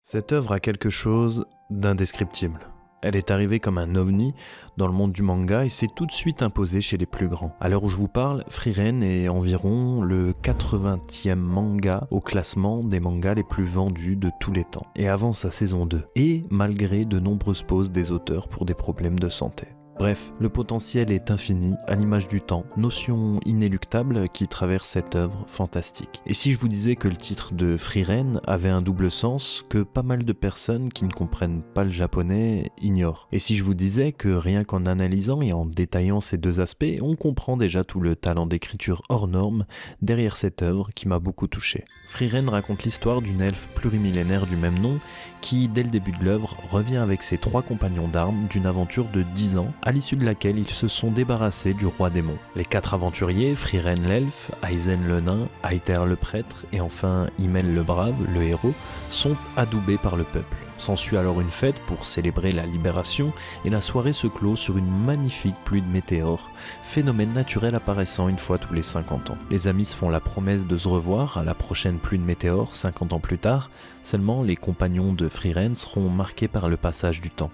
Cette œuvre a quelque chose d'indescriptible. Elle est arrivée comme un ovni dans le monde du manga et s'est tout de suite imposée chez les plus grands. À l'heure où je vous parle, Frieren est environ le 80e manga au classement des mangas les plus vendus de tous les temps, et avant sa saison 2, et malgré de nombreuses pauses des auteurs pour des problèmes de santé. Bref, le potentiel est infini, à l'image du temps, notion inéluctable qui traverse cette œuvre fantastique. Et si je vous disais que le titre de Frieren avait un double sens que pas mal de personnes qui ne comprennent pas le japonais ignorent. Et si je vous disais que rien qu'en analysant et en détaillant ces deux aspects, on comprend déjà tout le talent d'écriture hors norme derrière cette œuvre qui m'a beaucoup touché. Frieren raconte l'histoire d'une elfe plurimillénaire du même nom qui, dès le début de l'œuvre, revient avec ses 3 compagnons d'armes d'une aventure de 10 ans à l'issue de laquelle ils se sont débarrassés du roi démon. Les 4 aventuriers, Frieren l'elfe, Aizen le nain, Aether le prêtre et enfin Himmel le brave, le héros, sont adoubés par le peuple. S'ensuit alors une fête pour célébrer la libération et la soirée se clôt sur une magnifique pluie de météores, phénomène naturel apparaissant une fois tous les 50 ans. Les amis se font la promesse de se revoir à la prochaine pluie de météores 50 ans plus tard, seulement les compagnons de Frieren seront marqués par le passage du temps.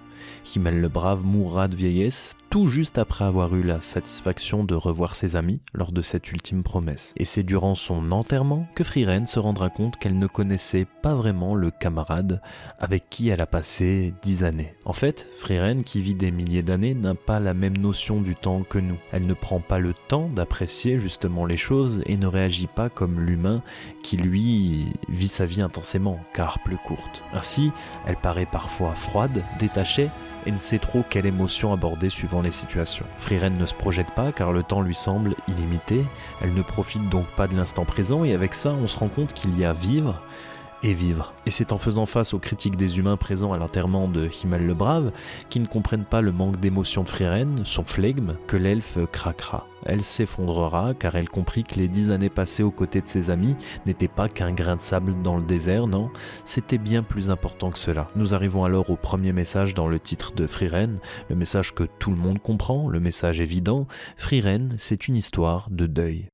Himmel le brave mourra de vieillesse, tout juste après avoir eu la satisfaction de revoir ses amis lors de cette ultime promesse. Et c'est durant son enterrement que Frieren se rendra compte qu'elle ne connaissait pas vraiment le camarade avec qui elle a passé 10 années. En fait, Frieren, qui vit des milliers d'années, n'a pas la même notion du temps que nous. Elle ne prend pas le temps d'apprécier justement les choses et ne réagit pas comme l'humain qui, lui, vit sa vie intensément, car plus courte. Ainsi, elle paraît parfois froide, détachée, et ne sait trop quelle émotion aborder suivant les situations. Frieren ne se projette pas car le temps lui semble illimité, elle ne profite donc pas de l'instant présent et avec ça on se rend compte qu'il y a vivre et vivre. Et c'est en faisant face aux critiques des humains présents à l'enterrement de Himmel le Brave, qui ne comprennent pas le manque d'émotion de Frieren, son flegme, que l'elfe craquera. Elle s'effondrera car elle comprit que les 10 années passées aux côtés de ses amis n'étaient pas qu'un grain de sable dans le désert, non, c'était bien plus important que cela. Nous arrivons alors au premier message dans le titre de Frieren, le message que tout le monde comprend, le message évident, Frieren, c'est une histoire de deuil.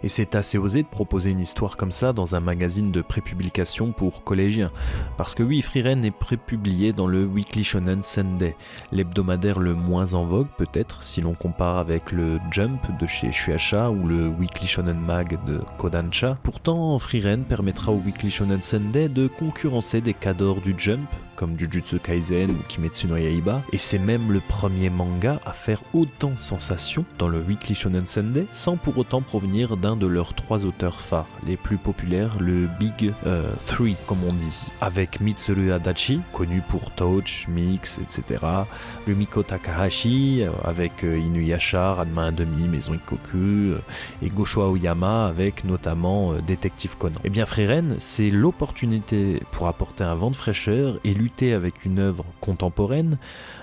Et c'est assez osé de proposer une histoire comme ça dans un magazine de prépublication pour collégiens. Parce que oui, Frieren est prépublié dans le Weekly Shonen Sunday, l'hebdomadaire le moins en vogue peut-être si l'on compare avec le Jump de chez Shueisha ou le Weekly Shonen Mag de Kodansha. Pourtant, Frieren permettra au Weekly Shonen Sunday de concurrencer des cadors du Jump, comme Jujutsu Kaisen ou Kimetsu no Yaiba, et c'est même le premier manga à faire autant sensation dans le Weekly Shonen Sunday, sans pour autant provenir d'un de leurs 3 auteurs phares, les plus populaires, le Big 3 comme on dit, avec Mitsuru Adachi, connu pour Touch, Mix, etc., Rumiko Takahashi, avec Inuyasha, Ranma 1/2, Maison Ikkoku, et Gosho Aoyama, avec notamment Détective Conan. Et bien Frieren, c'est l'opportunité pour apporter un vent de fraîcheur et lutter avec une œuvre contemporaine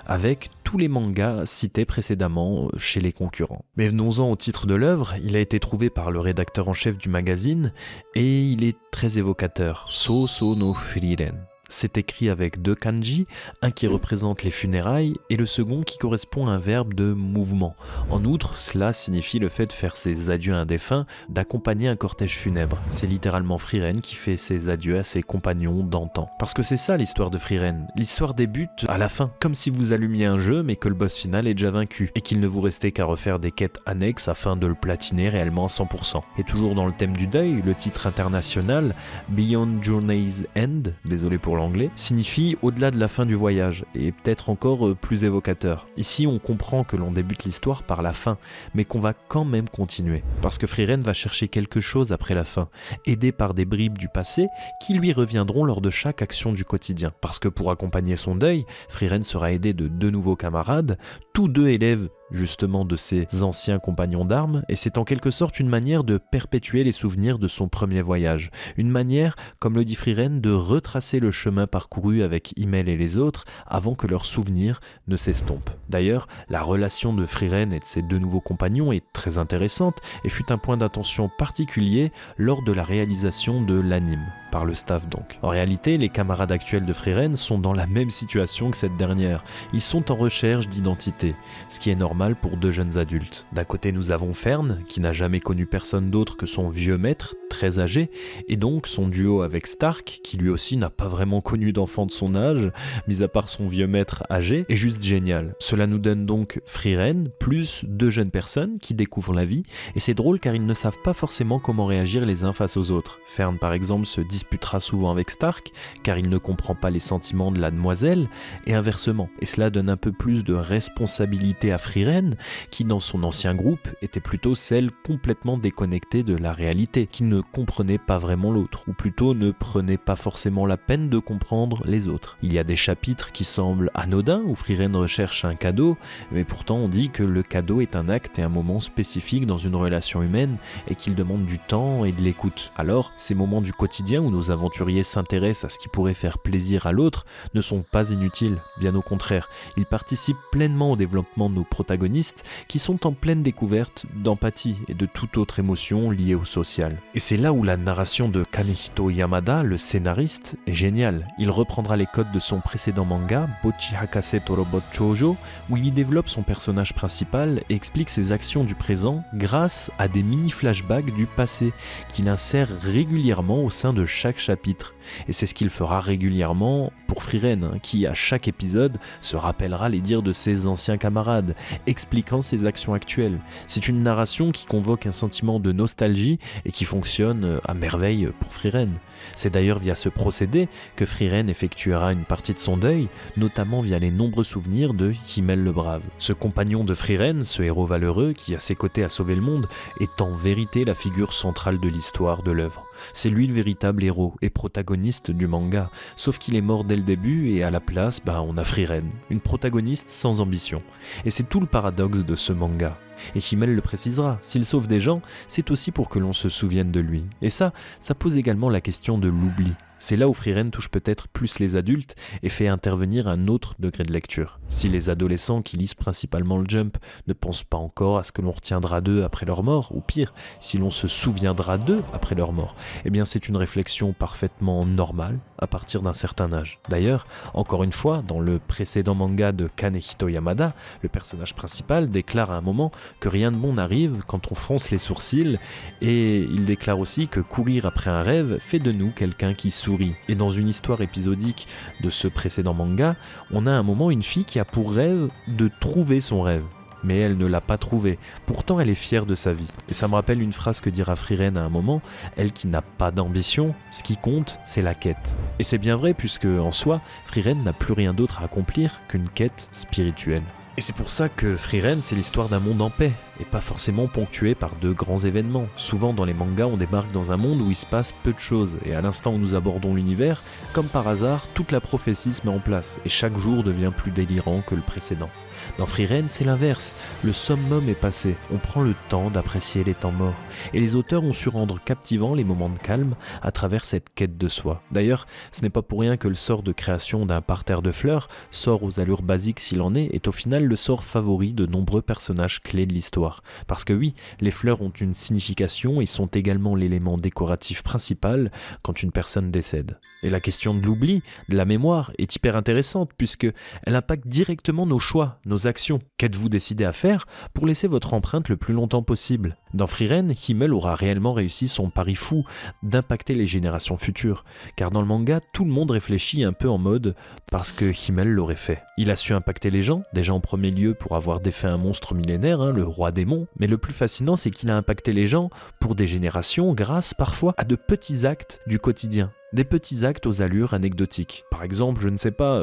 avec tous les mangas cités précédemment chez les concurrents. Mais venons-en au titre de l'œuvre, il a été trouvé par le rédacteur en chef du magazine et il est très évocateur, So no Frieren. C'est écrit avec 2 kanji, un qui représente les funérailles et le second qui correspond à un verbe de mouvement. En outre, cela signifie le fait de faire ses adieux à un défunt, d'accompagner un cortège funèbre. C'est littéralement Frieren qui fait ses adieux à ses compagnons d'antan. Parce que c'est ça l'histoire de Frieren. L'histoire débute à la fin, comme si vous allumiez un jeu mais que le boss final est déjà vaincu et qu'il ne vous restait qu'à refaire des quêtes annexes afin de le platiner réellement à 100%. Et toujours dans le thème du deuil, le titre international Beyond Journey's End, désolé pour l'anglais, signifie au-delà de la fin du voyage, et peut-être encore plus évocateur. Ici, on comprend que l'on débute l'histoire par la fin, mais qu'on va quand même continuer, parce que Frieren va chercher quelque chose après la fin, aidé par des bribes du passé qui lui reviendront lors de chaque action du quotidien. Parce que pour accompagner son deuil, Frieren sera aidé de 2 nouveaux camarades, tous 2 élèves justement de ses anciens compagnons d'armes, et c'est en quelque sorte une manière de perpétuer les souvenirs de son premier voyage. Une manière, comme le dit Frieren, de retracer le chemin parcouru avec Himmel et les autres avant que leurs souvenirs ne s'estompent. D'ailleurs, la relation de Frieren et de ses 2 nouveaux compagnons est très intéressante et fut un point d'attention particulier lors de la réalisation de l'anime. par le staff donc. En réalité, les camarades actuels de Frieren sont dans la même situation que cette dernière. Ils sont en recherche d'identité, ce qui est normal pour deux jeunes adultes. D'un côté, nous avons Fern, qui n'a jamais connu personne d'autre que son vieux maître, très âgé, et donc son duo avec Stark, qui lui aussi n'a pas vraiment connu d'enfant de son âge, mis à part son vieux maître âgé, est juste génial. Cela nous donne donc Frieren, plus deux jeunes personnes qui découvrent la vie, et c'est drôle car ils ne savent pas forcément comment réagir les uns face aux autres. Fern par exemple se disputera souvent avec Stark, car il ne comprend pas les sentiments de la demoiselle, et inversement. Et cela donne un peu plus de responsabilité à Frieren, qui dans son ancien groupe était plutôt celle complètement déconnectée de la réalité, qui ne comprenait pas vraiment l'autre, ou plutôt ne prenait pas forcément la peine de comprendre les autres. Il y a des chapitres qui semblent anodins, où Frieren recherche un cadeau, mais pourtant on dit que le cadeau est un acte et un moment spécifique dans une relation humaine, et qu'il demande du temps et de l'écoute. Alors, ces moments du quotidien où nos aventuriers s'intéressent à ce qui pourrait faire plaisir à l'autre ne sont pas inutiles, bien au contraire. Ils participent pleinement au développement de nos protagonistes qui sont en pleine découverte d'empathie et de toute autre émotion liée au social. Et c'est là où la narration de Kanehito Yamada, le scénariste, est géniale. Il reprendra les codes de son précédent manga, Bochi Hakase Torobot Choujo, où il y développe son personnage principal et explique ses actions du présent grâce à des mini-flashbacks du passé qu'il insère régulièrement au sein de chaque chapitre. Et c'est ce qu'il fera régulièrement pour Frieren, qui à chaque épisode se rappellera les dires de ses anciens camarades, expliquant ses actions actuelles. C'est une narration qui convoque un sentiment de nostalgie et qui fonctionne à merveille pour Frieren. C'est d'ailleurs via ce procédé que Frieren effectuera une partie de son deuil, notamment via les nombreux souvenirs de Himmel le Brave. Ce compagnon de Frieren, ce héros valeureux qui à ses côtés a sauvé le monde, est en vérité la figure centrale de l'histoire de l'œuvre. C'est lui le véritable héros et protagoniste du manga, sauf qu'il est mort dès le début et à la place, on a Frieren, une protagoniste sans ambition. Et c'est tout le paradoxe de ce manga. Et Himmel le précisera, s'il sauve des gens, c'est aussi pour que l'on se souvienne de lui. Et ça pose également la question de l'oubli. C'est là où Frieren touche peut-être plus les adultes et fait intervenir un autre degré de lecture. Si les adolescents qui lisent principalement le Jump ne pensent pas encore à ce que l'on retiendra d'eux après leur mort, ou pire, si l'on se souviendra d'eux après leur mort, eh bien c'est une réflexion parfaitement normale à partir d'un certain âge. D'ailleurs, encore une fois, dans le précédent manga de Kanehito Yamada, le personnage principal déclare à un moment que rien de bon n'arrive quand on fronce les sourcils, et il déclare aussi que courir après un rêve fait de nous quelqu'un qui sourit. Et dans une histoire épisodique de ce précédent manga, on a à un moment une fille qui a pour rêve de trouver son rêve. Mais elle ne l'a pas trouvé. Pourtant, elle est fière de sa vie. Et ça me rappelle une phrase que dira Frieren à un moment, elle qui n'a pas d'ambition, ce qui compte, c'est la quête. Et c'est bien vrai puisque, en soi, Frieren n'a plus rien d'autre à accomplir qu'une quête spirituelle. Et c'est pour ça que Frieren, c'est l'histoire d'un monde en paix, et pas forcément ponctué par de grands événements. Souvent dans les mangas, on débarque dans un monde où il se passe peu de choses, et à l'instant où nous abordons l'univers, comme par hasard, toute la prophétie se met en place, et chaque jour devient plus délirant que le précédent. Dans Frieren, c'est l'inverse. Le summum est passé. On prend le temps d'apprécier les temps morts. Et les auteurs ont su rendre captivants les moments de calme à travers cette quête de soi. D'ailleurs, ce n'est pas pour rien que le sort de création d'un parterre de fleurs, sort aux allures basiques s'il en est au final le sort favori de nombreux personnages clés de l'histoire. Parce que oui, les fleurs ont une signification et sont également l'élément décoratif principal quand une personne décède. Et la question de l'oubli, de la mémoire, est hyper intéressante puisque elle impacte directement nos choix, nos actions. Qu'êtes-vous décidé à faire pour laisser votre empreinte le plus longtemps possible ? Dans Frieren, Himmel aura réellement réussi son pari fou d'impacter les générations futures, car dans le manga, tout le monde réfléchit un peu en mode « parce que Himmel l'aurait fait ». Il a su impacter les gens, déjà en premier lieu pour avoir défait un monstre millénaire, le roi démon, mais le plus fascinant c'est qu'il a impacté les gens pour des générations grâce parfois à de petits actes du quotidien. Des petits actes aux allures anecdotiques. Par exemple, je ne sais pas,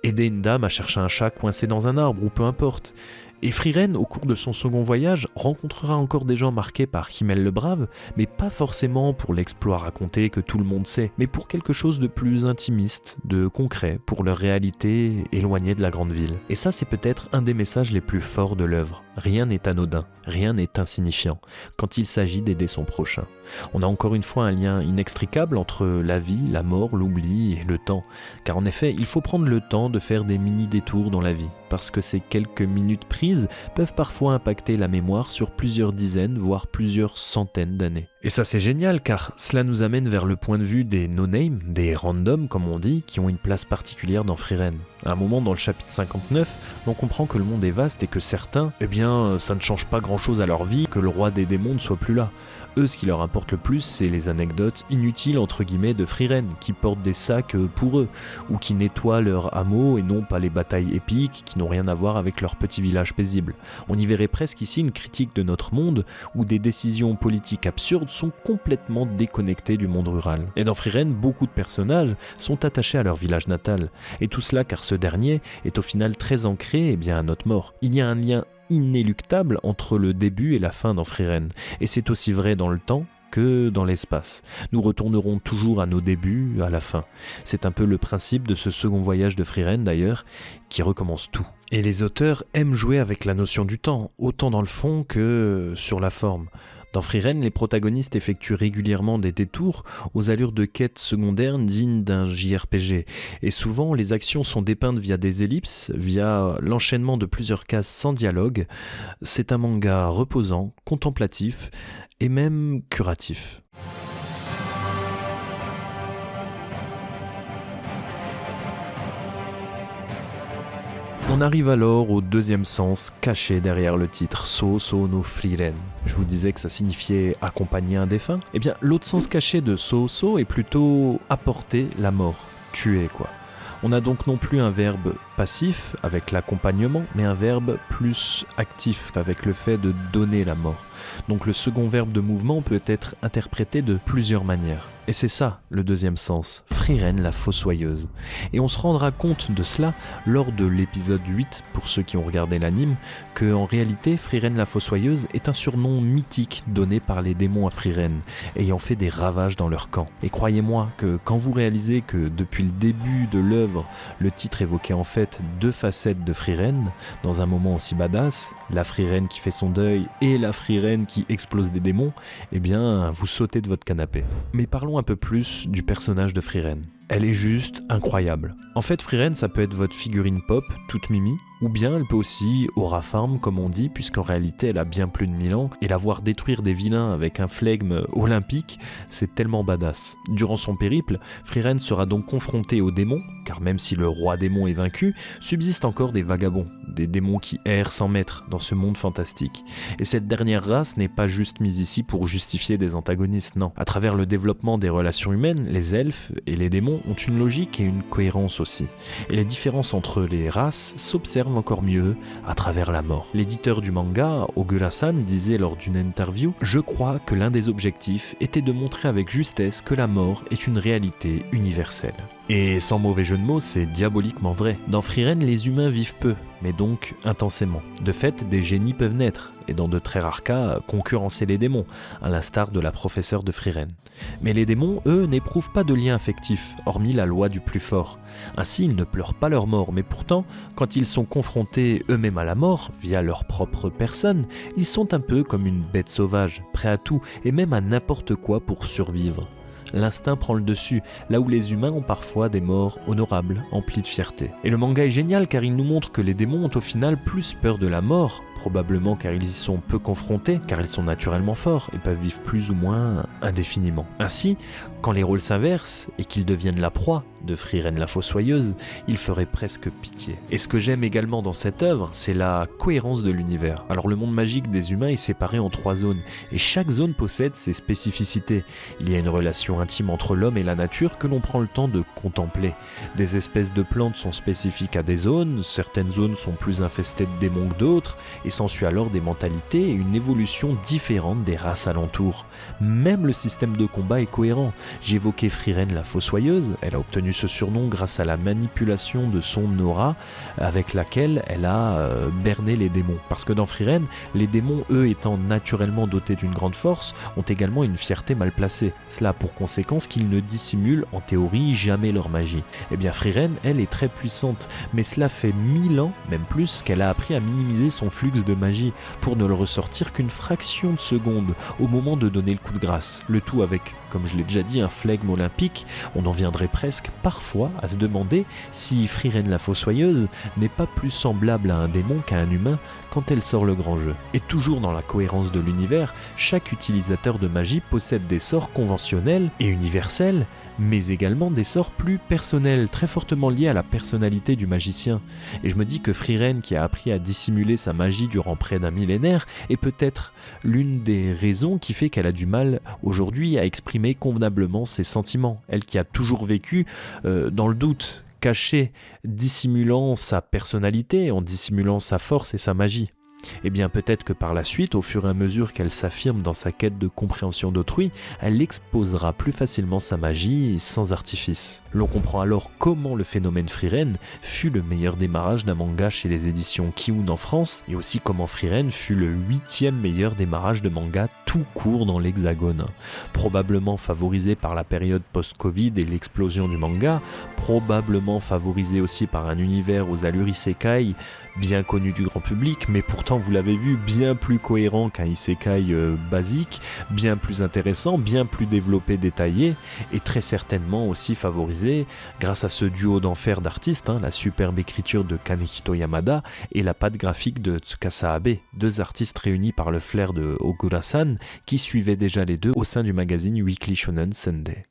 aider une dame à chercher un chat coincé dans un arbre ou peu importe. Et Frieren, au cours de son second voyage, rencontrera encore des gens marqués par Himmel le Brave, mais pas forcément pour l'exploit raconté que tout le monde sait, mais pour quelque chose de plus intimiste, de concret, pour leur réalité éloignée de la grande ville. Et ça, c'est peut-être un des messages les plus forts de l'œuvre. Rien n'est anodin, rien n'est insignifiant, quand il s'agit d'aider son prochain. On a encore une fois un lien inextricable entre la vie, la mort, l'oubli et le temps. Car en effet, il faut prendre le temps de faire des mini-détours dans la vie, parce que ces quelques minutes prises peuvent parfois impacter la mémoire sur plusieurs dizaines, voire plusieurs centaines d'années. Et ça c'est génial car cela nous amène vers le point de vue des no-name, des randoms comme on dit, qui ont une place particulière dans Frieren. À un moment dans le chapitre 59, on comprend que le monde est vaste et que certains, ça ne change pas grand chose à leur vie que le roi des démons ne soit plus là. Eux, ce qui leur importe le plus, c'est les anecdotes inutiles entre guillemets de Frieren, qui portent des sacs pour eux, ou qui nettoient leur hameau et non pas les batailles épiques qui n'ont rien à voir avec leur petit village paisible. On y verrait presque ici une critique de notre monde, où des décisions politiques absurdes sont complètement déconnectées du monde rural. Et dans Frieren, beaucoup de personnages sont attachés à leur village natal, et tout cela car ce dernier est au final très ancré à notre mort. Il y a un lien inéluctable entre le début et la fin dans Frieren, et c'est aussi vrai dans le temps que dans l'espace. Nous retournerons toujours à nos débuts, à la fin. C'est un peu le principe de ce second voyage de Frieren d'ailleurs, qui recommence tout. Et les auteurs aiment jouer avec la notion du temps, autant dans le fond que sur la forme. Dans Frieren, les protagonistes effectuent régulièrement des détours aux allures de quêtes secondaires dignes d'un JRPG. Et souvent, les actions sont dépeintes via des ellipses, via l'enchaînement de plusieurs cases sans dialogue. C'est un manga reposant, contemplatif et même curatif. On arrive alors au deuxième sens caché derrière le titre So no Frieren. Je vous disais que ça signifiait accompagner un défunt. Eh bien, l'autre sens caché de So est plutôt apporter la mort, tuer quoi. On a donc non plus un verbe passif avec l'accompagnement, mais un verbe plus actif avec le fait de donner la mort. Donc le second verbe de mouvement peut être interprété de plusieurs manières. Et c'est ça, le deuxième sens, Frieren la fossoyeuse. Et on se rendra compte de cela lors de l'épisode 8, pour ceux qui ont regardé l'anime, que en réalité, Frieren la fossoyeuse est un surnom mythique donné par les démons à Frieren, ayant fait des ravages dans leur camp. Et croyez-moi que quand vous réalisez que depuis le début de l'œuvre, le titre évoquait en fait deux facettes de Frieren, dans un moment aussi badass, la Frieren qui fait son deuil et la Frieren qui explose des démons, eh bien, vous sautez de votre canapé. Mais parlons un peu plus du personnage de Frieren. Elle est juste incroyable. En fait, Frieren, ça peut être votre figurine pop, toute mimi, ou bien elle peut aussi aura farm, comme on dit, puisqu'en réalité, elle a bien plus de 1000 ans, et la voir détruire des vilains avec un flegme olympique, c'est tellement badass. Durant son périple, Frieren sera donc confrontée aux démons, car même si le roi démon est vaincu, subsistent encore des vagabonds, des démons qui errent sans maître dans ce monde fantastique. Et cette dernière race n'est pas juste mise ici pour justifier des antagonistes, non. À travers le développement des relations humaines, les elfes et les démons ont une logique et une cohérence aussi. Et les différences entre les races s'observent encore mieux à travers la mort. L'éditeur du manga, Ogura-san, disait lors d'une interview « Je crois que l'un des objectifs était de montrer avec justesse que la mort est une réalité universelle. » Et sans mauvais jeu de mots, c'est diaboliquement vrai. Dans Frieren, les humains vivent peu, mais donc intensément. De fait, des génies peuvent naître, et dans de très rares cas, concurrencer les démons, à l'instar de la professeure de Frieren. Mais les démons, eux, n'éprouvent pas de lien affectif, hormis la loi du plus fort. Ainsi, ils ne pleurent pas leur mort, mais pourtant, quand ils sont confrontés eux-mêmes à la mort, via leur propre personne, ils sont un peu comme une bête sauvage, prêts à tout, et même à n'importe quoi pour survivre. L'instinct prend le dessus, là où les humains ont parfois des morts honorables, emplis de fierté. Et le manga est génial car il nous montre que les démons ont au final plus peur de la mort, probablement car ils y sont peu confrontés, car ils sont naturellement forts et peuvent vivre plus ou moins indéfiniment. Ainsi, quand les rôles s'inversent et qu'ils deviennent la proie de Frieren la fossoyeuse, il ferait presque pitié. Et ce que j'aime également dans cette œuvre, c'est la cohérence de l'univers. Alors le monde magique des humains est séparé en 3 zones, et chaque zone possède ses spécificités. Il y a une relation intime entre l'homme et la nature que l'on prend le temps de contempler. Des espèces de plantes sont spécifiques à des zones, certaines zones sont plus infestées de démons que d'autres, et s'ensuit alors des mentalités et une évolution différente des races alentours. Même le système de combat est cohérent. J'évoquais Frieren la fossoyeuse, elle a obtenu ce surnom grâce à la manipulation de son aura avec laquelle elle a berné les démons. Parce que dans Frieren, les démons, eux étant naturellement dotés d'une grande force, ont également une fierté mal placée. Cela a pour conséquence qu'ils ne dissimulent en théorie jamais leur magie. Eh bien Frieren, elle est très puissante, mais cela fait 1000 ans, même plus, qu'elle a appris à minimiser son flux dose de magie pour ne le ressortir qu'une fraction de seconde au moment de donner le coup de grâce. Le tout avec, comme je l'ai déjà dit, un flegme olympique. On en viendrait presque parfois à se demander si Frieren la Fossoyeuse n'est pas plus semblable à un démon qu'à un humain quand elle sort le grand jeu. Et toujours dans la cohérence de l'univers, chaque utilisateur de magie possède des sorts conventionnels et universels, mais également des sorts plus personnels, très fortement liés à la personnalité du magicien. Et je me dis que Frieren, qui a appris à dissimuler sa magie durant près d'un millénaire, est peut-être l'une des raisons qui fait qu'elle a du mal aujourd'hui à exprimer convenablement ses sentiments. Elle qui a toujours vécu dans le doute, cachée, dissimulant sa personnalité, en dissimulant sa force et sa magie. Eh bien peut-être que par la suite, au fur et à mesure qu'elle s'affirme dans sa quête de compréhension d'autrui, elle exposera plus facilement sa magie sans artifice. L'on comprend alors comment le phénomène Frieren fut le meilleur démarrage d'un manga chez les éditions Kiun en France, et aussi comment Frieren fut le 8e meilleur démarrage de manga tout court dans l'Hexagone. Probablement favorisé par la période post-Covid et l'explosion du manga, probablement favorisé aussi par un univers aux allures isekai, bien connu du grand public, mais pourtant vous l'avez vu, bien plus cohérent qu'un isekai basique, bien plus intéressant, bien plus développé, détaillé, et très certainement aussi favorisé grâce à ce duo d'enfer d'artistes, la superbe écriture de Kanehito Yamada et la patte graphique de Tsukasa Abe, deux artistes réunis par le flair de Ogura-san, qui suivaient déjà les deux au sein du magazine Weekly Shonen Sunday.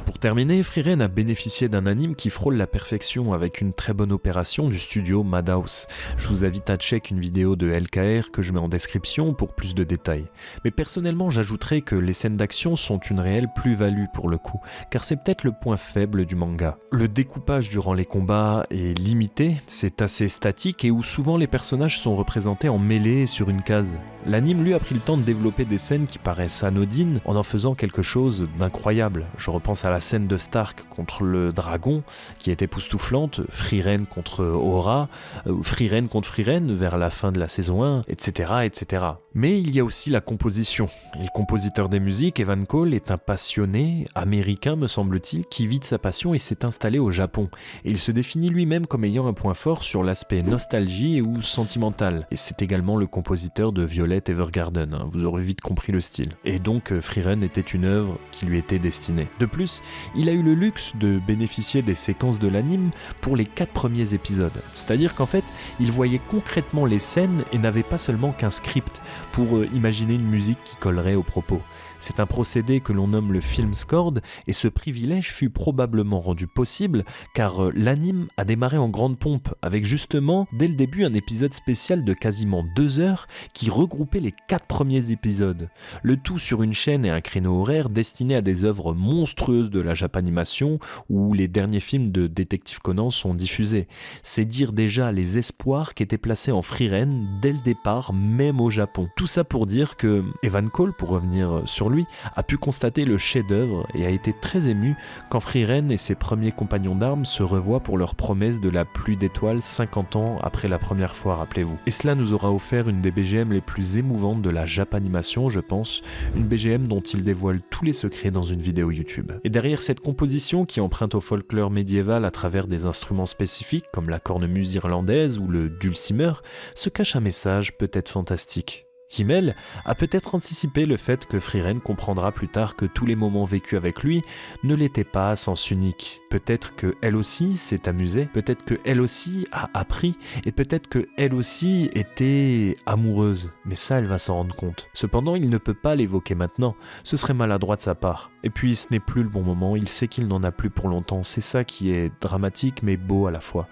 Pour terminer, Frieren a bénéficié d'un anime qui frôle la perfection avec une très bonne opération du studio Madhouse. Je vous invite à checker une vidéo de LKR que je mets en description pour plus de détails. Mais personnellement, j'ajouterais que les scènes d'action sont une réelle plus-value pour le coup, car c'est peut-être le point faible du manga. Le découpage durant les combats est limité, c'est assez statique et où souvent les personnages sont représentés en mêlée sur une case. L'anime lui a pris le temps de développer des scènes qui paraissent anodines en faisant quelque chose d'incroyable. Je repense à la scène de Stark contre le dragon qui est époustouflante, Frieren contre Aura, Frieren contre Frieren vers la fin de la saison 1, etc., etc. Mais il y a aussi la composition. Et le compositeur des musiques, Evan Cole, est un passionné américain, me semble-t-il, qui vit de sa passion et s'est installé au Japon. Et il se définit lui-même comme ayant un point fort sur l'aspect nostalgie ou sentimental. Et c'est également le compositeur de Violet Evergarden, vous aurez vite compris le style. Et donc Frieren était une œuvre qui lui était destinée. De plus, il a eu le luxe de bénéficier des séquences de l'anime pour les 4 premiers épisodes. C'est-à-dire qu'en fait, il voyait concrètement les scènes et n'avait pas seulement qu'un script pour imaginer une musique qui collerait aux propos. C'est un procédé que l'on nomme le film scored et ce privilège fut probablement rendu possible car l'anime a démarré en grande pompe avec justement dès le début un épisode spécial de quasiment 2 heures qui regroupait les 4 premiers épisodes. Le tout sur une chaîne et un créneau horaire destiné à des œuvres monstrueuses de la Japanimation où les derniers films de Détective Conan sont diffusés. C'est dire déjà les espoirs qui étaient placés en Frieren dès le départ, même au Japon. Tout ça pour dire que Evan Cole, pour revenir sur lui, a pu constater le chef-d'œuvre et a été très ému quand Frieren et ses premiers compagnons d'armes se revoient pour leur promesse de la pluie d'étoiles 50 ans après la première fois, rappelez-vous. Et cela nous aura offert une des BGM les plus émouvantes de la Japanimation, je pense, une BGM dont il dévoile tous les secrets dans une vidéo YouTube. Et derrière cette composition qui emprunte au folklore médiéval à travers des instruments spécifiques comme la cornemuse irlandaise ou le dulcimer, se cache un message peut-être fantastique. Himmel a peut-être anticipé le fait que Frieren comprendra plus tard que tous les moments vécus avec lui ne l'étaient pas à sens unique. Peut-être qu'elle aussi s'est amusée, peut-être qu'elle aussi a appris, et peut-être qu'elle aussi était amoureuse. Mais ça, elle va s'en rendre compte. Cependant, il ne peut pas l'évoquer maintenant, ce serait maladroit de sa part. Et puis, ce n'est plus le bon moment, il sait qu'il n'en a plus pour longtemps, c'est ça qui est dramatique mais beau à la fois.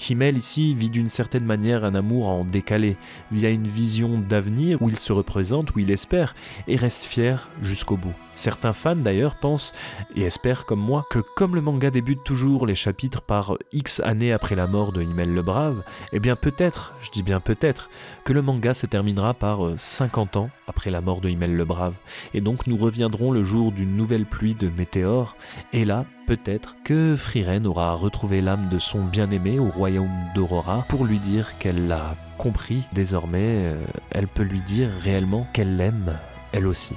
Himmel ici vit d'une certaine manière un amour en décalé, via une vision d'avenir où il se représente, où il espère, et reste fier jusqu'au bout. Certains fans d'ailleurs pensent, et espèrent comme moi, que comme le manga débute toujours les chapitres par X années après la mort de Himmel le Brave, eh bien peut-être, je dis bien peut-être, que le manga se terminera par 50 ans après la mort de Himmel le Brave, et donc nous reviendrons le jour d'une nouvelle pluie de météores, et là, peut-être que Frieren aura retrouvé l'âme de son bien-aimé au royaume d'Aurora pour lui dire qu'elle l'a compris, désormais elle peut lui dire réellement qu'elle l'aime, elle aussi.